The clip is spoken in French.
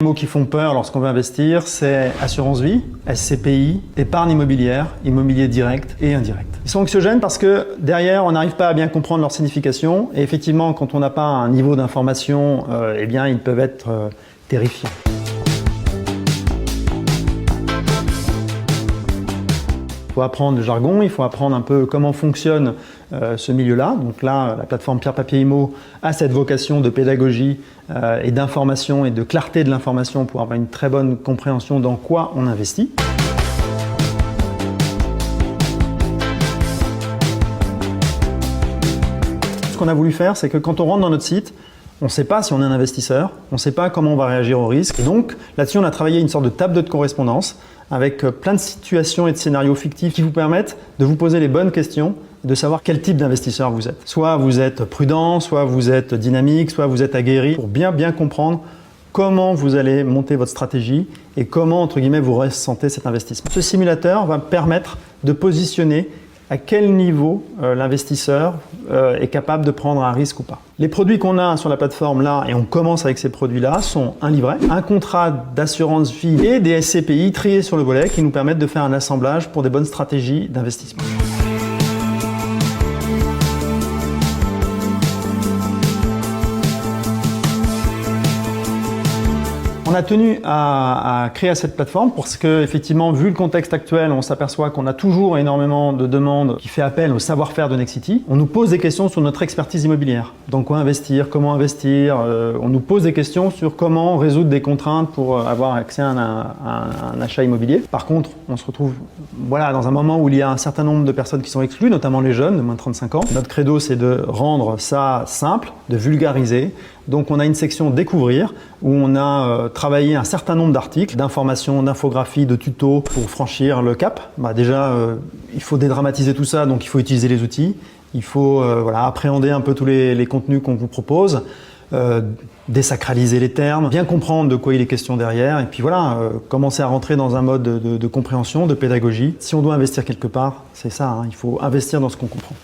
Les mots qui font peur lorsqu'on veut investir, c'est assurance vie, SCPI, épargne immobilière, immobilier direct et indirect. Ils sont anxiogènes parce que derrière, on n'arrive pas à bien comprendre leur signification et effectivement, quand on n'a pas un niveau d'information, eh bien, ils peuvent être terrifiants. Il faut apprendre le jargon, il faut apprendre un peu comment fonctionne ce milieu-là. Donc là, la plateforme Pierre Papier Immo a cette vocation de pédagogie et d'information et de clarté de l'information pour avoir une très bonne compréhension dans quoi on investit. Ce qu'on a voulu faire, c'est que quand on rentre dans notre site, on ne sait pas si on est un investisseur, on ne sait pas comment on va réagir au risque. Et donc là-dessus, on a travaillé une sorte de table de correspondance avec plein de situations et de scénarios fictifs qui vous permettent de vous poser les bonnes questions, de savoir quel type d'investisseur vous êtes. Soit vous êtes prudent, soit vous êtes dynamique, soit vous êtes aguerri, pour bien comprendre comment vous allez monter votre stratégie et comment, entre guillemets, vous ressentez cet investissement. Ce simulateur va permettre de positionner à quel niveau l'investisseur est capable de prendre un risque ou pas. Les produits qu'on a sur la plateforme là, et on commence avec ces produits-là, sont un livret, un contrat d'assurance vie et des SCPI triés sur le volet qui nous permettent de faire un assemblage pour des bonnes stratégies d'investissement. On a tenu à créer cette plateforme parce que, effectivement, vu le contexte actuel, on s'aperçoit qu'on a toujours énormément de demandes qui fait appel au savoir-faire de Nexity. On nous pose des questions sur notre expertise immobilière. Dans quoi investir, comment investir. On nous pose des questions sur comment résoudre des contraintes pour avoir accès à un achat immobilier. Par contre, on se retrouve dans un moment où il y a un certain nombre de personnes qui sont exclues, notamment les jeunes de moins de 35 ans. Notre credo, c'est de rendre ça simple, de vulgariser. Donc on a une section découvrir où on a travaillé un certain nombre d'articles, d'informations, d'infographies, de tutos pour franchir le cap. Déjà, il faut dédramatiser tout ça, donc il faut utiliser les outils. Il faut appréhender un peu tous les contenus qu'on vous propose, désacraliser les termes, bien comprendre de quoi il est question derrière et puis commencer à rentrer dans un mode de compréhension, de pédagogie. Si on doit investir quelque part, c'est ça, il faut investir dans ce qu'on comprend.